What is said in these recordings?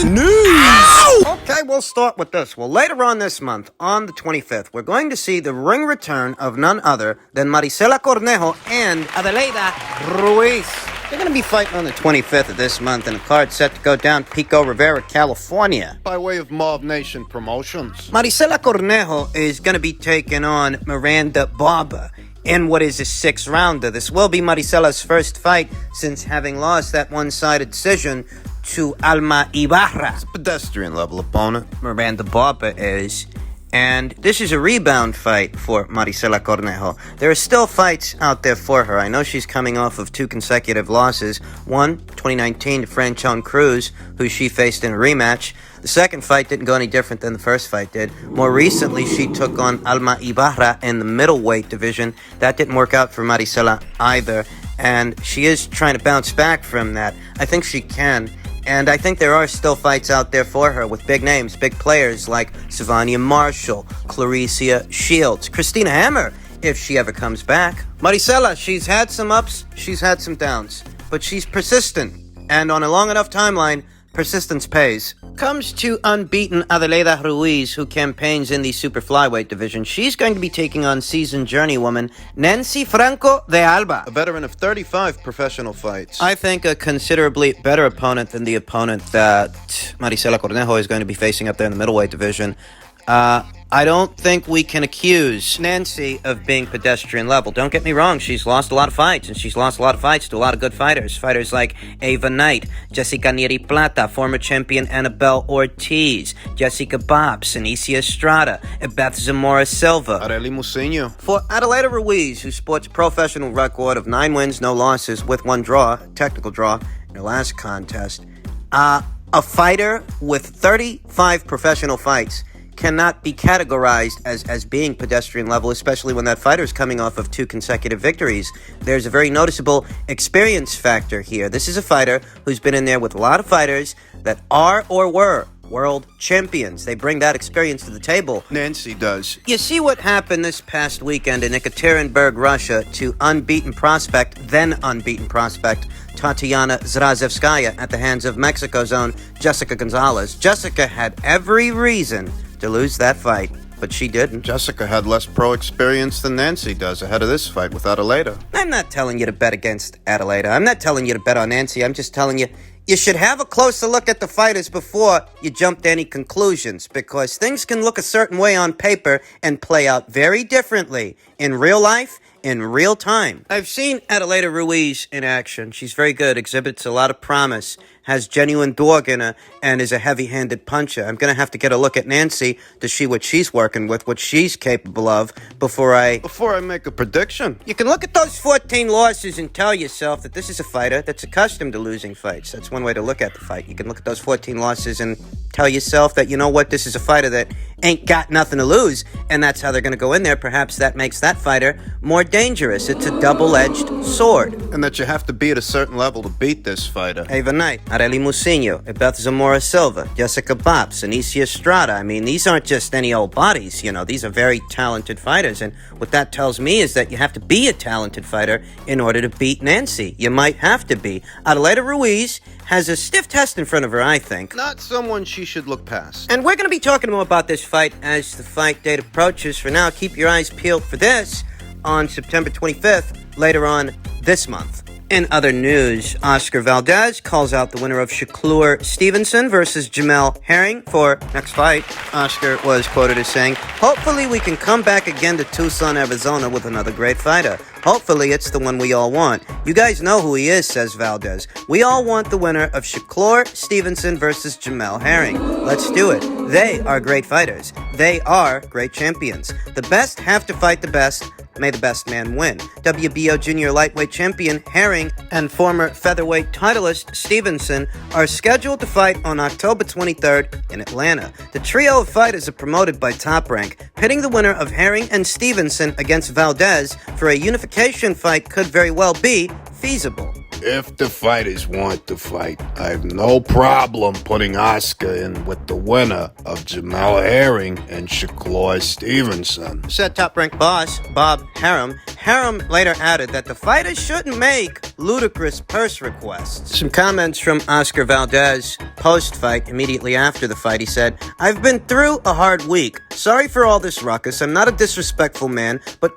Stevenson. News! Okay, we'll start with this. Well, later on this month, on the 25th, we're going to see the ring return of none other than Marisela Cornejo and Adelaida Ruiz. They're going to be fighting on the 25th of this month in a card set to go down Pico Rivera, California. By way of Mob Nation Promotions. Marisela Cornejo is going to be taking on Miranda Barber in what is a 6-rounder. This will be Marisela's first fight since having lost that one-sided decision to Alma Ibarra. It's a pedestrian level opponent. Miranda Barber is. And this is a rebound fight for Marisela Cornejo. There are still fights out there for her. I know she's coming off of 2 consecutive losses. One, 2019 to Franchon Cruz, who she faced in a rematch. The second fight didn't go any different than the first fight did. More recently, she took on Alma Ibarra in the middleweight division. That didn't work out for Marisela either. And she is trying to bounce back from that. I think she can. And I think there are still fights out there for her with big names, big players like Savannah Marshall, Clarissa Shields, Christina Hammer, if she ever comes back. Marisela, she's had some ups, she's had some downs, but she's persistent. And on a long enough timeline, persistence pays. Comes to unbeaten Adelaida Ruiz, who campaigns in the super flyweight division. She's going to be taking on seasoned journeywoman Nancy Franco de Alba, A veteran of 35 professional fights. I think a considerably better opponent than the opponent that Marisela Cornejo is going to be facing up there in the middleweight division. I don't think we can accuse Nancy of being pedestrian level. Don't get me wrong, she's lost a lot of fights, and she's lost a lot of fights to a lot of good fighters. Fighters like Ava Knight, Jessica Neri Plata, former champion Annabelle Ortiz, Jessica Bobbs, Anicia Estrada, Beth Zamora Silva. Arely Musinho. For Adelaida Ruiz, who sports a professional record of 9 wins, no losses, with 1 draw, technical draw, in her last contest, a fighter with 35 professional fights cannot be categorized as being pedestrian level, especially when that fighter is coming off of 2 consecutive victories. There's a very noticeable experience factor here. This is a fighter who's been in there with a lot of fighters that are or were world champions. They bring that experience to the table. Nancy does. You see what happened this past weekend in Ekaterinburg, Russia, to unbeaten prospect, then unbeaten prospect, Tatiana Zrazevskaya at the hands of Mexico's own Jessica Gonzalez. Jessica had every reason to lose that fight, but she didn't. Jessica had less pro experience than Nancy does ahead of this fight with Adelaida. I'm not telling you to bet against Adelaida. I'm not telling you to bet on Nancy. I'm just telling you you should have a closer look at the fighters before you jump to any conclusions, because things can look a certain way on paper and play out very differently in real life, in real time. I've seen Adelaida Ruiz in action. She's very good, exhibits a lot of promise, has genuine dog in her, and is a heavy-handed puncher. I'm going to have to get a look at Nancy to see what she's working with, what she's capable of, before I make a prediction. You can look at those 14 losses and tell yourself that this is a fighter that's accustomed to losing fights. That's one way to look at the fight. You can look at those 14 losses and tell yourself that, you know what, this is a fighter that ain't got nothing to lose, and that's how they're going to go in there. Perhaps that makes that fighter more dangerous. It's a double-edged sword. And that you have to be at a certain level to beat this fighter. Ava Knight, Arely Musinho, Beth Zamora Silva, Jessica Bobbs, Anicia Estrada. I mean, these aren't just any old bodies, you know. These are very talented fighters, and what that tells me is that you have to be a talented fighter in order to beat Nancy. You might have to be. Adelaida Ruiz has a stiff test in front of her, I think. Not someone she should look past. And we're going to be talking more about this fight as the fight date approaches. For now, keep your eyes peeled for this on September 25th, later on this month. In other news, Oscar Valdez calls out the winner of Shakur Stevenson versus Jamel Herring for next fight. Oscar was quoted as saying, "Hopefully we can come back again to Tucson, Arizona with another great fighter. Hopefully it's the one we all want. You guys know who he is," says Valdez. "We all want the winner of Shakur Stevenson versus Jamel Herring. Let's do it. They are great fighters. They are great champions. The best have to fight the best. May the best man win." WBO junior lightweight champion Herring and former featherweight titleist Stevenson are scheduled to fight on October 23rd in Atlanta. The trio of fighters are promoted by Top Rank. Pitting the winner of Herring and Stevenson against Valdez for a unification fight could very well be feasible. If the fighters want to fight, I have no problem putting Oscar in with the winner of Jamal Herring and Shakur Stevenson, said top-ranked boss Bob Harum. Harum later added that the fighters shouldn't make ludicrous purse requests. Some comments from Oscar Valdez post-fight, immediately after the fight. He said, "I've been through a hard week. Sorry for all this ruckus. I'm not a disrespectful man, but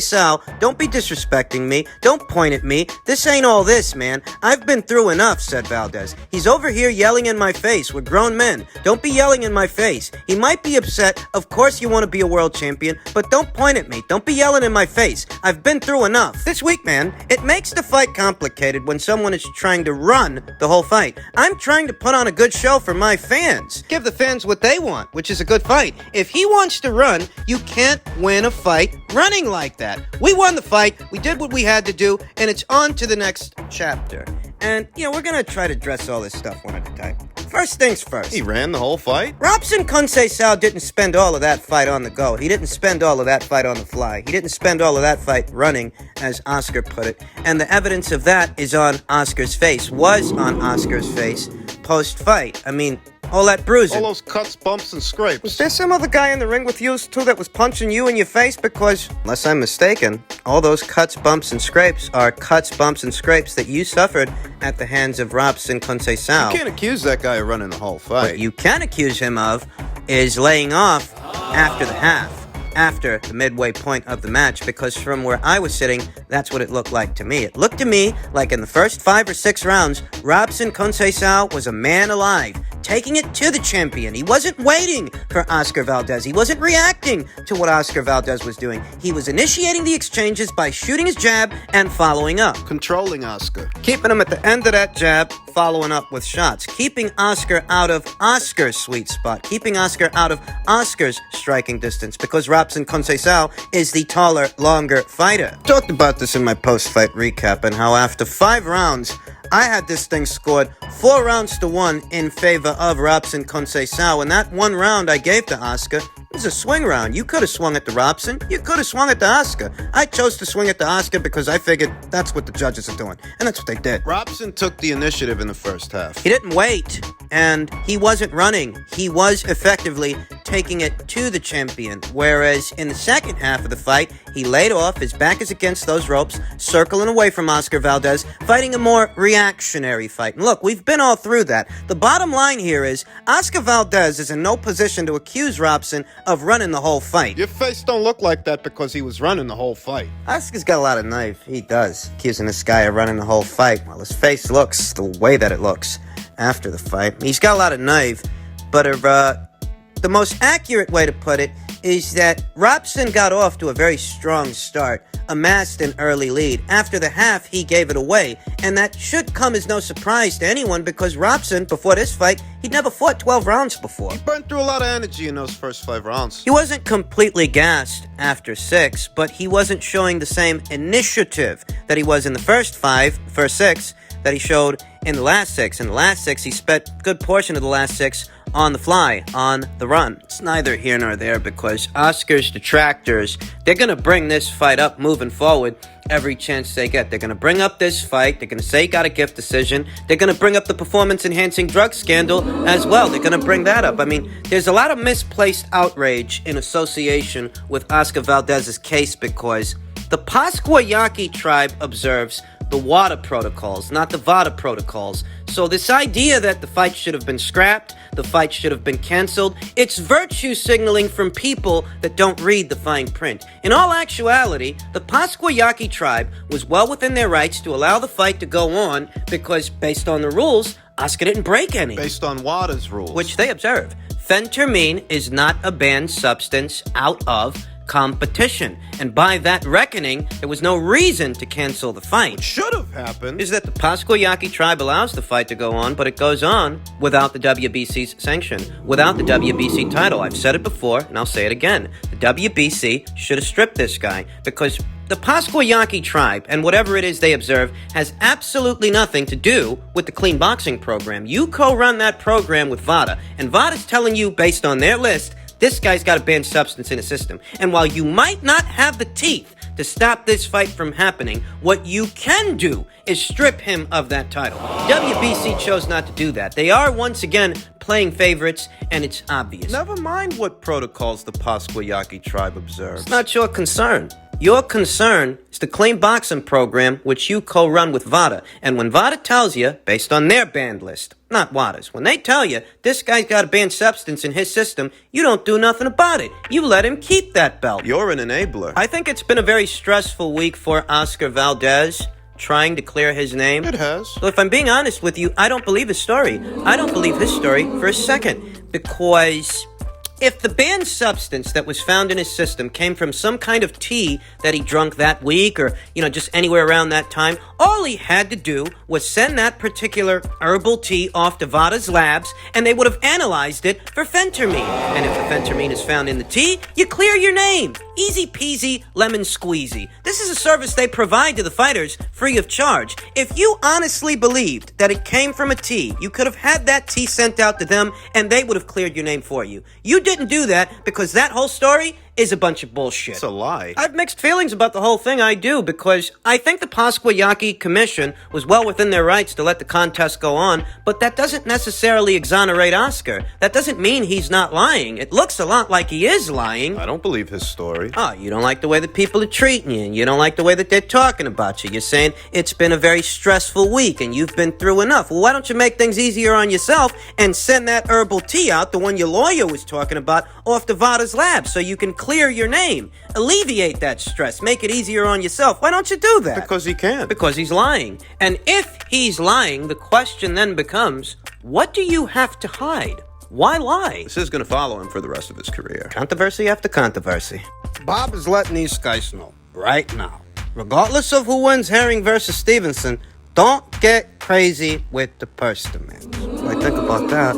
Sal, don't be disrespecting me. Don't point at me. This ain't all this, man. I've been through enough," said Valdez. "He's over here yelling in my face. We're grown men. Don't be yelling in my face. He might be upset. Of course you want to be a world champion, but don't point at me. Don't be yelling in my face. I've been through enough." This week, man, it makes the fight complicated when someone is trying to run the whole fight. I'm trying to put on a good show for my fans. Give the fans what they want, which is a good fight. If he wants to run, you can't win a fight running like that. We won the fight, we did what we had to do, and it's on to the next chapter. And, we're gonna try to address all this stuff one at a time. First things first. He ran the whole fight? Robson Sal didn't spend all of that fight on the go. He didn't spend all of that fight on the fly. He didn't spend all of that fight running, as Oscar put it. And the evidence of that is on Oscar's face, was on Oscar's face post-fight. I mean, all that bruising. All those cuts, bumps, and scrapes. Was there some other guy in the ring with you too that was punching you in your face? Because, unless I'm mistaken, all those cuts, bumps, and scrapes are cuts, bumps, and scrapes that you suffered at the hands of Robson Sal. You can't accuse that guy of running the whole fight. What you can accuse him of is laying off after the half, after the midway point of the match, because from where I was sitting, that's what it looked like to me. It looked to me like in the first 5 or 6 rounds, Robson Sal was a man alive, taking it to the champion. He wasn't waiting for Oscar Valdez. He wasn't reacting to what Oscar Valdez was doing. He was initiating the exchanges by shooting his jab and following up. Controlling Oscar. Keeping him at the end of that jab, following up with shots. Keeping Oscar out of Oscar's sweet spot. Keeping Oscar out of Oscar's striking distance, because Robson Sal is the taller, longer fighter. Talked about this in my post-fight recap and how after 5 rounds, I had this thing scored 4 rounds to 1 in favor of Robson Sal, and that 1 round I gave to Oscar was a swing round. You could have swung at the Robson. You could have swung at the Oscar. I chose to swing at the Oscar because I figured that's what the judges are doing, and that's what they did. Robson took the initiative in the first half. He didn't wait, and he wasn't running. He was effectively taking it to the champion, whereas in the second half of the fight, he laid off, his back is against those ropes, circling away from Oscar Valdez, fighting a more reactionary fight. And look, we've been all through that. The bottom line here is, Oscar Valdez is in no position to accuse Robson of running the whole fight. Your face don't look like that because he was running the whole fight. Oscar's got a lot of knife. He does. Accusing this guy of running the whole fight. Well, his face looks the way that it looks after the fight. He's got a lot of knife, but the most accurate way to put it is that Robson got off to a very strong start, amassed an early lead. After the half, he gave it away, and that should come as no surprise to anyone because Robson, before this fight, he'd never fought 12 rounds before. He burned through a lot of energy in those first 5 rounds. He wasn't completely gassed after 6, but he wasn't showing the same initiative that he was in the first 6, that he showed in the last 6. In the last 6, he spent a good portion of the last 6 on the fly, on the run. It's neither here nor there because Oscar's detractors, they're going to bring this fight up moving forward every chance they get. They're going to bring up this fight. They're going to say he got a gift decision. They're going to bring up the performance-enhancing drug scandal as well. They're going to bring that up. I mean, there's a lot of misplaced outrage in association with Oscar Valdez's case because the Pasquayaki tribe observes the WADA protocols, not the VADA protocols. So this idea that the fight should have been scrapped, the fight should have been canceled, it's virtue signaling from people that don't read the fine print. In all actuality, the Pasquayaki tribe was well within their rights to allow the fight to go on because, based on the rules, Oscar didn't break any. Based on WADA's rules. Which they observe. Phentermine is not a banned substance out of competition. And by that reckoning, there was no reason to cancel the fight. What should have happened is that the Pasquayaki tribe allows the fight to go on, but it goes on without the WBC's sanction, without the WBC title. I've said it before, and I'll say it again. The WBC should have stripped this guy because the Pasquayaki tribe, and whatever it is they observe, has absolutely nothing to do with the clean boxing program. You co-run that program with VADA, and VADA's telling you, based on their list, this guy's got a banned substance in his system. And while you might not have the teeth to stop this fight from happening. What you can do is strip him of that title. WBC chose not to do that. They are once again playing favorites, and it's obvious. Never mind what protocols the Pasquayaki tribe observes. It's not your concern. Your concern is the clean boxing program, which you co-run with VADA. And when VADA tells you, based on their banned list, not WADA's, when they tell you this guy's got a banned substance in his system, you don't do nothing about it. You let him keep that belt. You're an enabler. I think it's been a very stressful week for Oscar Valdez, trying to clear his name. It has. Well, if I'm being honest with you, I don't believe his story. I don't believe his story for a second. Because if the banned substance that was found in his system came from some kind of tea that he drunk that week or, just anywhere around that time, all he had to do was send that particular herbal tea off to VADA's labs and they would have analyzed it for phentermine. And if the phentermine is found in the tea, you clear your name. Easy peasy, lemon squeezy. This is a service they provide to the fighters free of charge. If you honestly believed that it came from a tea, you could have had that tea sent out to them and they would have cleared your name for you. You didn't do that because that whole story is a bunch of bullshit. It's a lie. I have mixed feelings about the whole thing, I do, because I think the Pasquayaki Commission was well within their rights to let the contest go on, but that doesn't necessarily exonerate Oscar. That doesn't mean he's not lying. It looks a lot like he is lying. I don't believe his story. Oh, you don't like the way that people are treating you, and you don't like the way that they're talking about you. You're saying it's been a very stressful week, and you've been through enough. Well, why don't you make things easier on yourself and send that herbal tea out, the one your lawyer was talking about, off to VADA's lab so you can clear your name. Alleviate that stress. Make it easier on yourself. Why don't you do that? Because he can't. Because he's lying. And if he's lying, the question then becomes, what do you have to hide? Why lie? This is going to follow him for the rest of his career. Controversy after controversy. Bob is letting these guys know right now, regardless of who wins Herring versus Stevenson, don't get crazy with the purse demands. What do I think about that?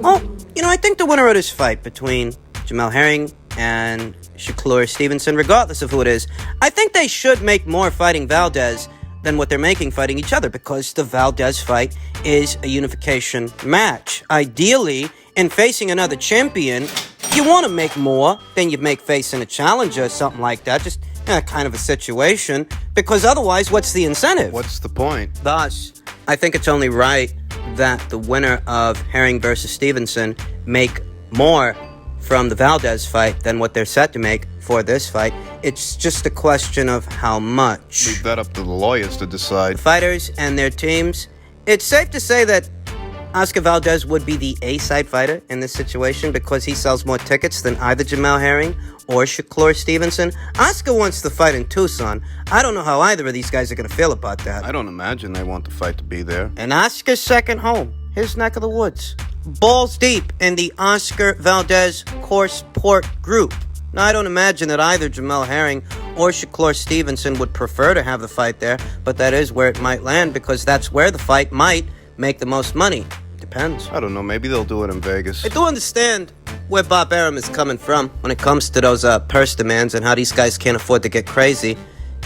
Well, I think the winner of this fight between Jamel Herring and Shakur Stevenson, regardless of who it is, I think they should make more fighting Valdez than what they're making fighting each other, because the Valdez fight is a unification match. Ideally, in facing another champion, you want to make more than you make facing a challenger or something like that. Just kind of a situation, because otherwise, what's the incentive? What's the point? Thus, I think it's only right that the winner of Herring versus Stevenson make more from the Valdez fight than what they're set to make for this fight. It's just a question of how much. Leave that up to the lawyers to decide. Fighters and their teams, it's safe to say that Oscar Valdez would be the A-side fighter in this situation because he sells more tickets than either Jamel Herring or Shakur Stevenson. Oscar wants the fight in Tucson. I don't know how either of these guys are going to feel about that. I don't imagine they want the fight to be there. And Oscar's second home, his neck of the woods. Balls deep in the Oscar Valdez Course Port group. Now, I don't imagine that either Jamel Herring or Shakur Stevenson would prefer to have the fight there, but that is where it might land because that's where the fight might make the most money. Depends. I don't know, maybe they'll do it in Vegas. I do understand where Bob Arum is coming from when it comes to those purse demands and how these guys can't afford to get crazy.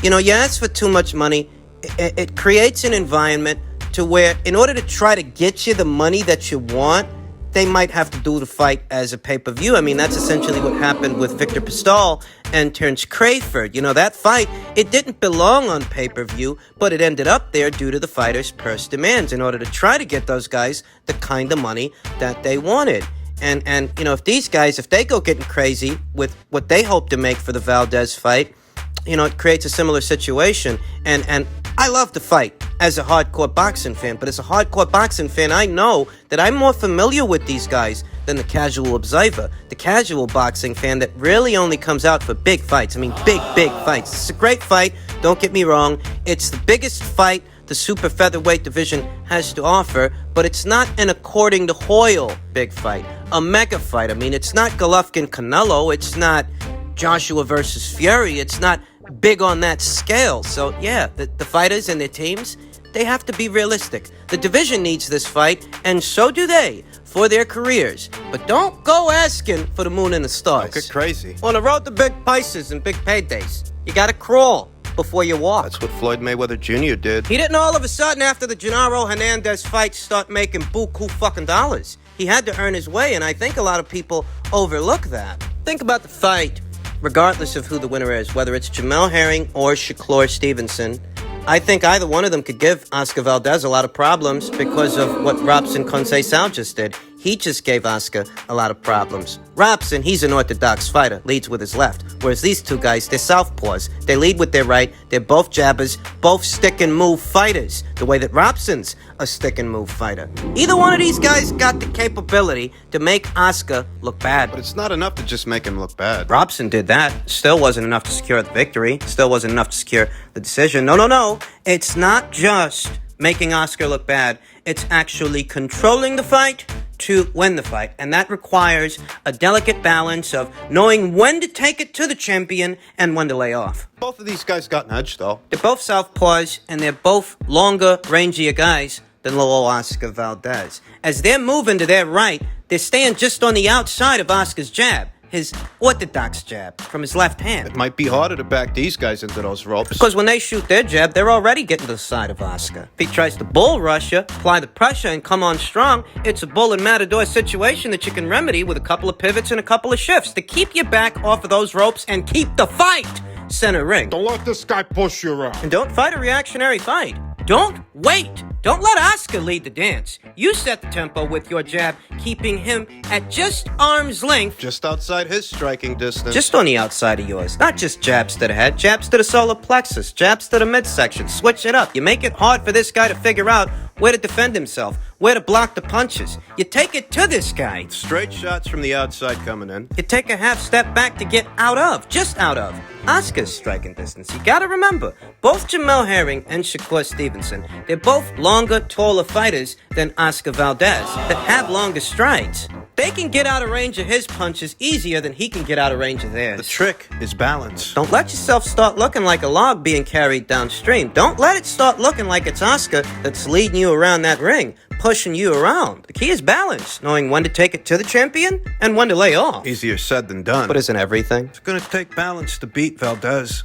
You ask for too much money, it creates an environment to where, in order to try to get you the money that you want, they might have to do the fight as a pay-per-view. I mean, that's essentially what happened with Victor Pistol and Terence Crayford. That fight, it didn't belong on pay-per-view, but it ended up there due to the fighters' purse demands in order to try to get those guys the kind of money that they wanted. And if these guys, if they go getting crazy with what they hope to make for the Valdez fight, it creates a similar situation. And I love the fight as a hardcore boxing fan, but as a hardcore boxing fan, I know that I'm more familiar with these guys than the casual observer, the casual boxing fan that really only comes out for big fights. I mean, big fights. It's a great fight, don't get me wrong. It's the biggest fight the super featherweight division has to offer, but it's not an according to Hoyle big fight, a mega fight. I mean, it's not Golovkin-Canelo, it's not Joshua versus Fury, it's not big on that scale. So yeah, the fighters and their teams, they have to be realistic. The division needs this fight, and so do they, for their careers. But don't go asking for the moon and the stars. Don't get crazy. On the road to big prices and big paydays, you gotta crawl before you walk. That's what Floyd Mayweather Jr. did. He didn't all of a sudden, after the Gennaro Hernandez fight, start making buku fucking dollars. He had to earn his way, and I think a lot of people overlook that. Think about the fight regardless of who the winner is, whether it's Jamel Herring or Shakur Stevenson, I think either one of them could give Oscar Valdez a lot of problems because of what Robson Conceição just did. He just gave Oscar a lot of problems. Robson, he's an orthodox fighter, leads with his left. Whereas these two guys, they're southpaws. They lead with their right. They're both jabbers, both stick and move fighters, the way that Robson's a stick and move fighter. Either one of these guys got the capability to make Oscar look bad. But it's not enough to just make him look bad. Robson did that. Still wasn't enough to secure the victory. Still wasn't enough to secure the decision. No. It's not just making Oscar look bad. It's actually controlling the fight to win the fight. And that requires a delicate balance of knowing when to take it to the champion and when to lay off. Both of these guys got an edge, though. They're both southpaws, and they're both longer, rangier guys than little Oscar Valdez. As they're moving to their right, they're staying just on the outside of Oscar's jab, his orthodox jab from his left hand. It might be harder to back these guys into those ropes. Because when they shoot their jab, they're already getting to the side of Oscar. If he tries to bull rush you, apply the pressure, and come on strong, it's a bull and matador situation that you can remedy with a couple of pivots and a couple of shifts to keep you back off of those ropes and keep the fight center ring. Don't let this guy push you around. And don't fight a reactionary fight. Don't wait. Don't let Oscar lead the dance. You set the tempo with your jab, keeping him at just arm's length. Just outside his striking distance. Just on the outside of yours. Not just jabs to the head, jabs to the solar plexus, jabs to the midsection. Switch it up. You make it hard for this guy to figure out where to defend himself, where to block the punches. You take it to this guy. Straight shots from the outside coming in. You take a half step back to get out of, just out of, Oscar's striking distance. You gotta remember, both Jamel Herring and Shakur Stevenson, they're both longer, taller fighters than Oscar Valdez that have longer strides. They can get out of range of his punches easier than he can get out of range of theirs. The trick is balance. Don't let yourself start looking like a log being carried downstream. Don't let it start looking like it's Oscar that's leading you around that ring, pushing you around. The key is balance, knowing when to take it to the champion and when to lay off. Easier said than done. But isn't everything? It's gonna take balance to beat Valdez.